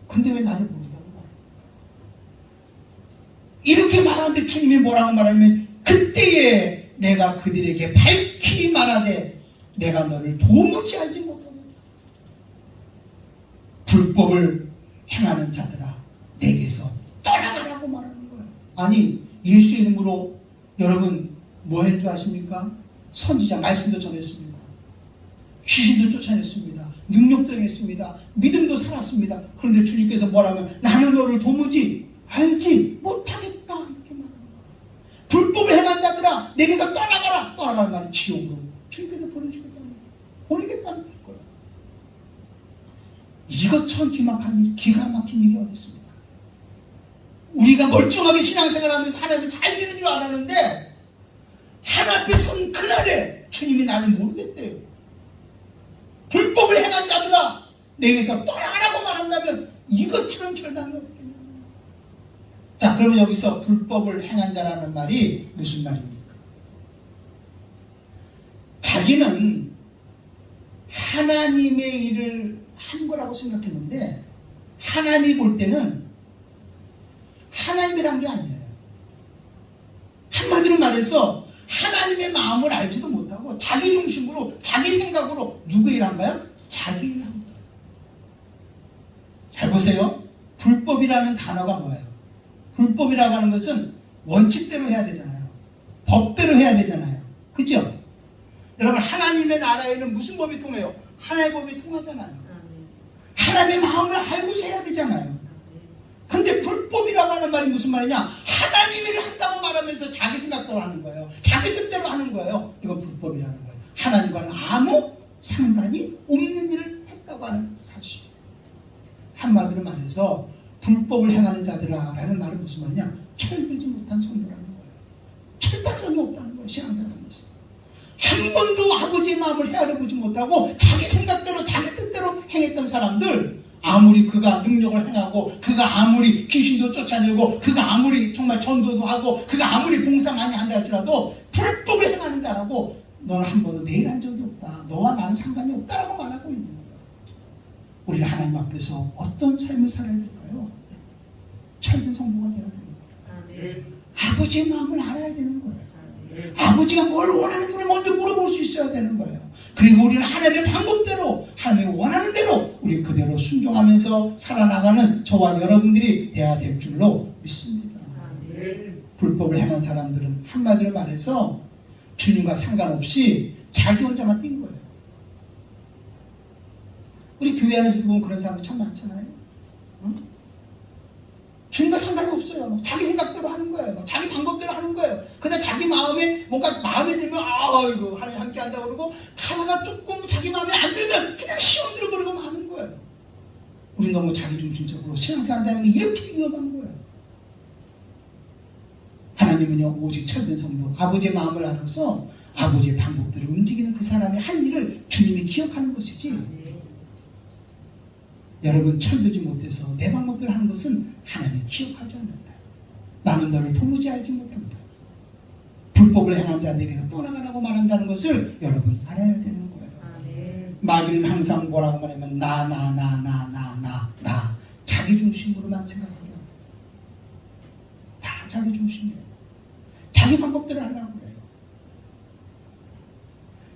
근데 왜 나를 모르다고 말합니까? 이렇게 말하는데 주님이 뭐라고 말하면 그때에 내가 그들에게 밝히 말하되 내가 너를 도무지 알지 못하노라. 불법을 행하는 자들아 내게서 떠나가라고 말하는 거예요. 아니, 예수 이름으로 여러분 뭐 했는 줄 아십니까? 선지자 말씀도 전했습니다. 귀신도 쫓아냈습니다. 능력도 행했습니다. 믿음도 살았습니다. 그런데 주님께서 뭐라면 나는 너를 도무지 알지 못하겠다 이렇게 말하는 거예요. 불법을 행한 자들아 내게서 떠나가라. 떠나가는 말이 지옥으로 주님께서 보내주겠다는 거예요. 보내겠다는 거예요. 이것처럼 기가 막힌 일이 어디 있습니까? 우리가 멀쩡하게 신앙생활하면서 하나님을 잘 믿는 줄 알았는데 하나님 앞에 선 그날에 주님이 나를 모르겠대요. 불법을 행한 자들아 내게서 떠나가라고 말한다면 이것처럼 절망이 어떻겠냐. 자, 그러면 여기서 불법을 행한 자라는 말이 무슨 말입니까? 자기는 하나님의 일을 한 거라고 생각했는데 하나님이 볼 때는 하나님이란 게 아니에요. 한마디로 말해서 하나님의 마음을 알지도 못하고 자기 중심으로 자기 생각으로 누구 일한가요? 자기 일한 거예요. 잘 보세요. 불법이라는 단어가 뭐예요? 불법이라고 하는 것은 원칙대로 해야 되잖아요. 법대로 해야 되잖아요. 그죠? 여러분, 하나님의 나라에는 무슨 법이 통해요? 하나님의 법이 통하잖아요. 하나님의 마음을 알고서 해야 되잖아요. 근데 불법이라고 하는 말이 무슨 말이냐? 하나님의 일을 한다고 말하면서 자기 생각대로 하는 거예요. 자기 뜻대로 하는 거예요. 이건 불법이라는 거예요. 하나님과는 아무 상관이 없는 일을 했다고 하는 사실. 한마디로 말해서 불법을 행하는 자들아라는 말은 무슨 말이냐? 철들지 못한 성도라는 거예요. 철딱선이 없다는 거예요. 신앙생활하면서 한 번도 아버지의 마음을 헤아려보지 못하고 자기 생각대로 자기 뜻대로 행했던 사람들, 아무리 그가 능력을 행하고 그가 아무리 귀신도 쫓아내고 그가 아무리 정말 전도도 하고 그가 아무리 봉사 많이 한다 할지라도 불법을 행하는 자라고 너는 한 번도 내 일 한 적이 없다. 너와 나는 상관이 없다라고 말하고 있는 거예요. 우리는 하나님 앞에서 어떤 삶을 살아야 될까요? 철든 성도가 되어야 되는 거예요. 아버지의 마음을 알아야 되는 거예요. 아버지가 뭘 원하는지 먼저 물어볼 수 있어야 되는 거예요. 그리고 우리는 하나님의 방법대로 하나님이 원하는 대로 우리 그대로 순종하면서 살아나가는 저와 여러분들이 되어야 될 줄로 믿습니다. 불법을 행한 사람들은 한마디로 말해서 주님과 상관없이 자기 혼자만 뛴 거예요. 우리 교회 안에서 보면 그런 사람들 참 많잖아요. 응? 주님과 상관이 없어요. 자기 생각대로 하는 거예요. 자기 방법대로 하는 거예요. 그냥 자기 마음에 뭔가 마음에 들면 아이고 하나님 함께 한다고 그러고 하다가 조금 자기 마음에 안 들면 그냥 시험 들어버리고 마는 거예요. 우리 너무 자기중심적으로 신앙생활한다는 게 이렇게 위험한 거예요. 하나님은요 오직 철든 성도 아버지의 마음을 알아서 아버지의 방법대로 움직이는 그 사람의 한 일을 주님이 기억하는 것이지 여러분 철들지 못해서 내 방법대로 하는 것은 하나님이 기억하지 않는다. 나는 너를 도무지 알지 못한다. 불법을 행한 자들에게서 떠나가라고 말한다는 것을 여러분 알아야 되는 거예요. 마귀는 항상 뭐라고 말하면 나 자기 중심으로만 생각해요. 다 자기 중심이에요. 자기 방법대로 하려고 그래요.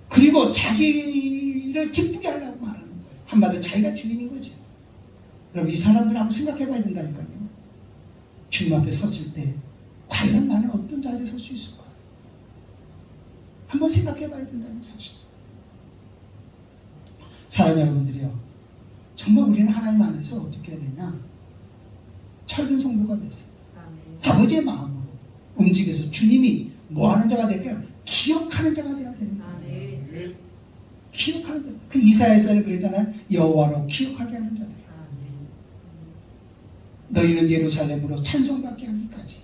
그리고 자기를 기쁘게 하려고 말하는 거예요. 한마디로 자기가 주인인 거죠. 여러분 이 사람들을 한번 생각해 봐야 된다니까요. 주님 앞에 섰을 때 과연 나는 어떤 자리에 설 수 있을까? 한번 생각해 봐야 된다는 사실. 사랑하는 여러분들이요, 정말 우리는 하나님 안에서 어떻게 해야 되냐? 철든 성도가 됐어요. 아버지의 마음으로 움직여서 주님이 뭐 하는 자가 되게 기억하는 자가 되어야 되는 거예요. 기억하는 자. 그 이사야서는 그랬잖아요. 여호와로 기억하게 하는 자들. 너희는 예루살렘으로 찬송받게 하기까지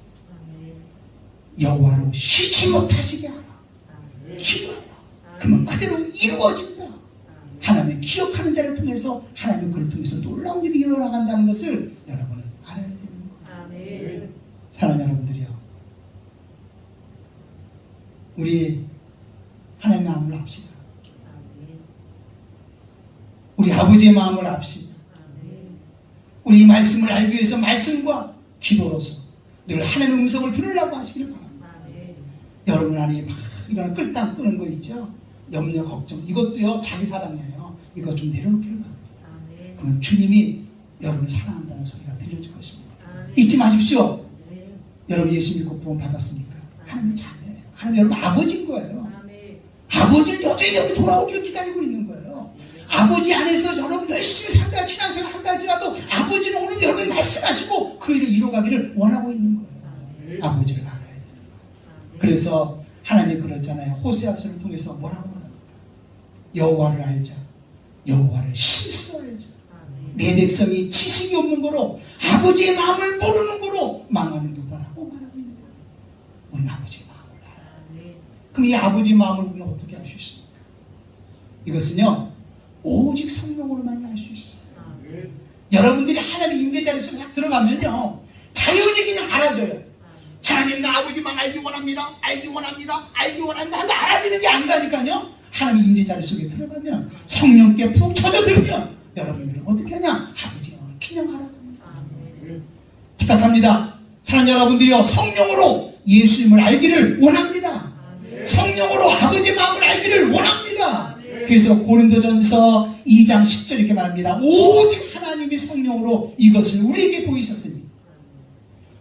여호와로 쉬지 못하시게 하라. 기도하라. 그러면 그대로 이루어진다. 하나님의 기억하는 자를 통해서 하나님은 그를 통해서 놀라운 일이 일어나간다는 것을 여러분은 알아야 되는 거예요. 사랑하는 여러분들이요, 우리 하나님의 마음을 합시다. 우리 아버지의 마음을 합시다. 우리 이 말씀을 알기 위해서 말씀과 기도로서 늘 하나님의 음성을 들으려고 하시기를 바랍니다. 여러분 안에 막 이런 끌당 끄는 거 있죠? 염려, 걱정, 이것도요 자기 사랑이에요. 이거 좀 내려놓기를 바랍니다. 그러면 주님이 여러분을 사랑한다는 소리가 들려질 것입니다. 잊지 마십시오. 여러분 예수 믿고 구원 받았습니까? 하나님의 자녀예요. 하나님 여러분 아버지인 거예요. 아버지는 여전히 여러분 돌아오기를 기다리고 있는 거예요. 아버지 안에서 여러분 열심히 산다, 신앙생활 한다 할지라도 아버지는 오늘 여러분이 말씀하시고 그 일을 이루어가기를 원하고 있는 거예요. 아버지를 알아야 되는 거예요. 그래서 하나님이 그러잖아요. 호세아서를 통해서 뭐라고 말합니까? 여호와를 알자. 여호와를 심써 알자. 내 백성이 지식이 없는 거로 아버지의 마음을 모르는 거로 망하는 도다라고 말하고 있는 거예요. 우리 아버지의 마음을 알아야. 그럼 이 아버지의 마음을 우리는 어떻게 알 수 있습니까? 이것은요 오직 성령으로만이 알 수 있어요. 여러분들이 하나님의 임재자리 속에 들어가면요 자연히 그냥 알아져요. 하나님 나 아버지만 알기 원합니다. 알기 원합니다. 알기 원한다. 하는데 알아지는 게 아니라니까요. 하나님 임재자리 속에 들어가면 성령께 푹 젖어들면 여러분들은 어떻게 하냐? 아버지가 그냥 알아갑니다. 부탁합니다. 사랑하는 여러분들이요, 성령으로 예수님을 알기를 원합니다. 성령으로 아버지의 마음을 알기를 원합니다. 그래서 고린도전서 2장 10절 이렇게 말합니다. 오직 하나님이 성령으로 이것을 우리에게 보이셨으니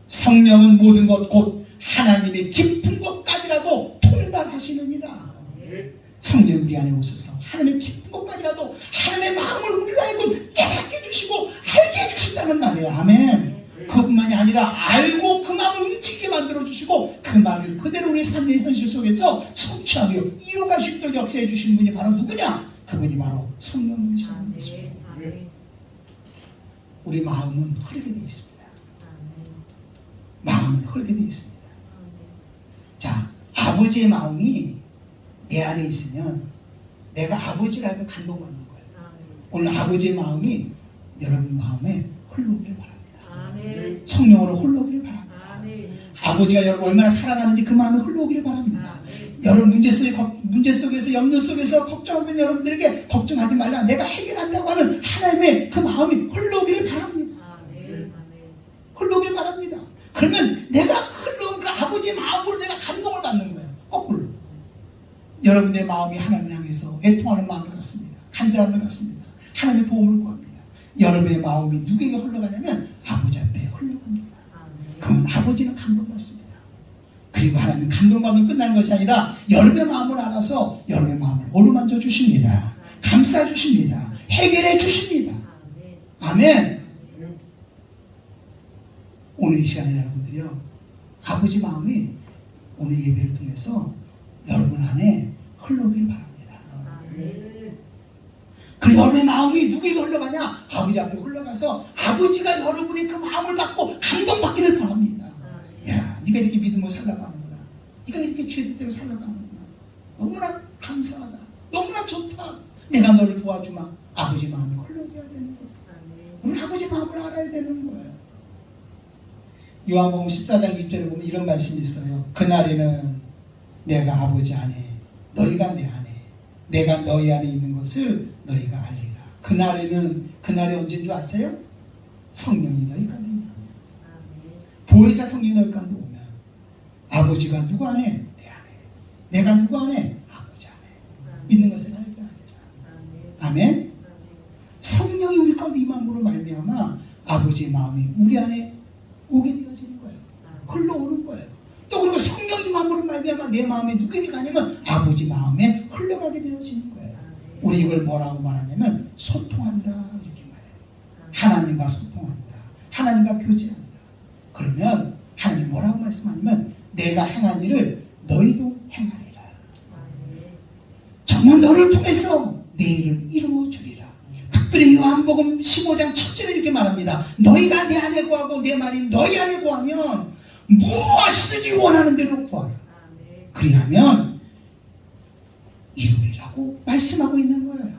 성령은 모든 것 곧 하나님의 깊은 것까지라도 통달하시느니라. 성령 우리 안에 오셔서 하나님의 깊은 것까지라도 하나님의 마음을 우리로 하여금 깨닫게 해주시고 알게 해주신다는 말이에요. 아멘. 그것뿐만이 아니라 알고 그 마음을 움직이게 만들어주시고 그 말을 그대로 우리 삶의 현실 속에서 성취하며 이루어갈 수 있도록 역사해 주신 분이 바로 누구냐? 그분이 바로 성령님이시라는 것입니다. 우리 마음은 흐르게 되어 있습니다. 마음은 흐르게 되어 있습니다. 자, 아버지의 마음이 내 안에 있으면 내가 아버지를 알고 감동받는 거예요. 오늘 아버지의 마음이 여러분 마음에 흘러오기를 바랍니다. 성령으로 흘러오기를 바랍니다. 아버지가 여러분 얼마나 사랑하는지 그 마음에 흘러오기를 바랍니다. 여러분 문제 속에서 염려 속에서 걱정하면 여러분들에게 걱정하지 말라, 내가 해결한다고 하는 하나님의 그 마음이 흘러오기를 바랍니다. 흘러오기를 바랍니다. 그러면 내가 흘러온 그 아버지의 마음으로 내가 감동을 받는 거예요. 거꾸로 여러분의 마음이 하나님을 향해서 애통하는 마음을 갖습니다. 간절함을 갖습니다. 하나님의 도움을 구합니다. 여러분의 마음이 누구에게 흘러가냐면 아버지 앞에 흘러갑니다. 그러면 아버지는 감동받습니다. 그리고 하나님 감동받으면 끝나는 것이 아니라 여러분의 마음을 알아서 여러분의 마음을 어루만져 주십니다. 감싸 주십니다. 해결해 주십니다. 아멘. 오늘 이 시간에 여러분들이요, 아버지 마음이 오늘 예배를 통해서 여러분 안에 흘러오기를 바랍니다. 그리고 여러분의 마음이 누구에게 흘러가냐? 아버지 앞에 흘러가서 아버지가 여러분의 그 마음을 받고 감동받기를 바랍니다. 야, 네가 이렇게 믿음으로 살아가는구나. 네가 이렇게 주의 뜻대로 살아가는구나. 너무나 감사하다. 너무나 좋다. 내가 너를 도와주마. 아버지 마음이 흘러오게 해야 되는 거예요. 우리 아버지 마음을 알아야 되는 거예요. 요한복음 14장 20절에 보면 이런 말씀이 있어요. 그날에는 내가 아버지 안에, 너희가 내 안에, 내가 너희 안에 있는 것을 너희가 알리라. 그날이 언제인 줄 아세요? 성령이 너희 가운데 있는 보혜사 성령이 너희 가운데 오면 아버지가 누구 안에? 내 안에. 내가 누구 안에? 아버지 안에 있는 것을 알게 하리라. 아멘. 성령이 우리 가운데 임함으로 말미암아 아버지의 마음이 우리 안에 오게 되어지는 거예요. 흘러오는 거예요. 또 그리고 그 성령 임함으로 말미암아 내 마음에 누구에게 가냐면 아버지 마음에 흘러가게 되어지는 거예요. 우리 이걸 뭐라고 말하냐면 소통한다 이렇게 말해요. 하나님과 소통한다. 하나님과 교제한다. 그러면 하나님이 뭐라고 말씀하냐면 내가 행한 일을 너희도 행하리라. 정말 너를 통해서 내 일을 이루어 주리라. 특별히 요한복음 15장 7절에 이렇게 말합니다. 너희가 내 안에 구하고 내 말이 너희 안에 구하면 무엇이든지 원하는 대로 구하라. 그리하면 이루리라고 말씀하고 있는 거예요.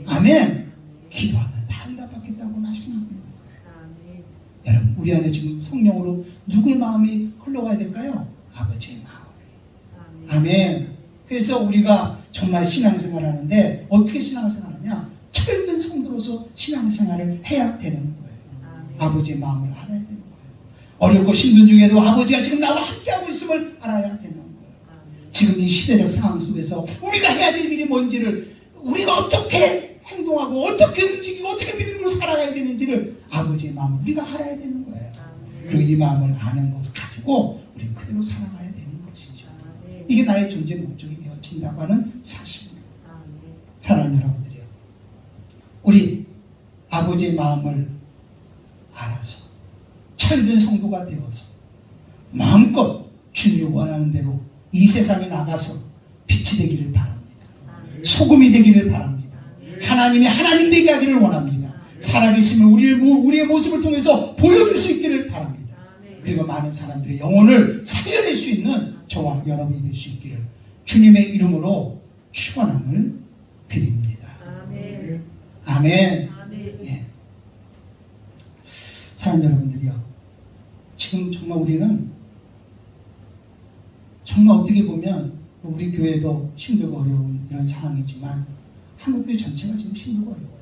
아멘. 기도하면 다 응답받겠다고 말씀하고 있는 거예요. 여러분 우리 안에 지금 성령으로 누구의 마음이 흘러가야 될까요? 아버지의 마음. 아멘. 그래서 우리가 정말 신앙생활을 하는데 어떻게 신앙생활을 하냐? 철든 성도로서 신앙생활을 해야 되는 거예요. 아버지의 마음을 알아야 되는 거예요. 어렵고 힘든 중에도 아버지가 지금 나와 함께하고 있음을 알아야 되는 거예요. 지금 이 시대적 상황 속에서 우리가 해야 될 일이 뭔지를, 우리가 어떻게 행동하고 어떻게 움직이고 어떻게 믿음으로 살아가야 되는지를 아버지의 마음을 우리가 알아야 되는 거예요. 그리고 이 마음을 아는 것을 가지고 우리 그대로 살아가야 되는 것이죠. 이게 나의 존재 목적이 되어진다고 하는 사실입니다. 사랑하는 여러분들이요, 우리 아버지의 마음을 알아서 철든 성도가 되어서 마음껏 주님이 원하는 대로 이 세상에 나가서 빛이 되기를 바랍니다. 소금이 되기를 바랍니다. 하나님이 하나님 되게 하기를 원합니다. 살아계시면 우리의 모습을 통해서 보여줄 수 있기를 바랍니다. 그리고 많은 사람들의 영혼을 살려낼 수 있는 저와 여러분이 될 수 있기를 주님의 이름으로 축원함을 드립니다. 아멘. 예. 사랑하는 여러분들이요, 지금 정말 우리는 정말 어떻게 보면 우리 교회도 힘들고 어려운 이런 상황이지만 한국교회 전체가 지금 힘들고 어려워요.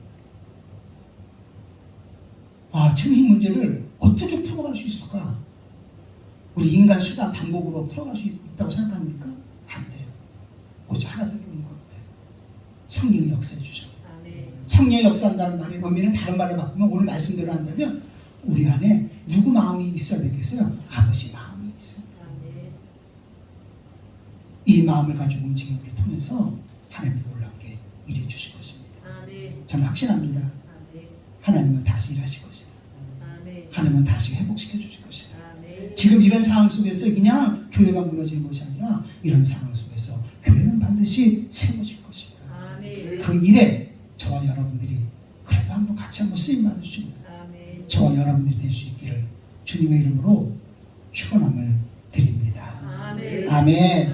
지금 이 문제를 어떻게 풀어갈 수 있을까? 우리 인간 수단 방법으로 풀어갈 수 있다고 생각합니까? 안 돼요. 오직 하나밖에 없는 것 같아요. 성령의 역사해 주셔. 성령의 역사한다는 말의 의미는 다른 말로 바꾸면 오늘 말씀대로 한다면 우리 안에 누구 마음이 있어야 되겠어요? 아버지 마음이 있어요. 이 마음을 가지고 움직임을 통해서 하나님이 놀랍게 일해 주실 것입니다. 저는 확신합니다. 하나님은 다시 일하실 것이다. 하나님은 다시 회복시켜 주실 것이다. 지금 이런 상황 속에서 그냥 교회가 무너지는 것이 아니라 이런 상황 속에서 교회는 반드시 세워질 것이다. 그 일에 저와 여러분들이 그래도 한번 같이 한번 쓰임 받을 수 있는 저와 여러분들이 될 수 있기를 주님의 이름으로 축원함을 드립니다. 아멘.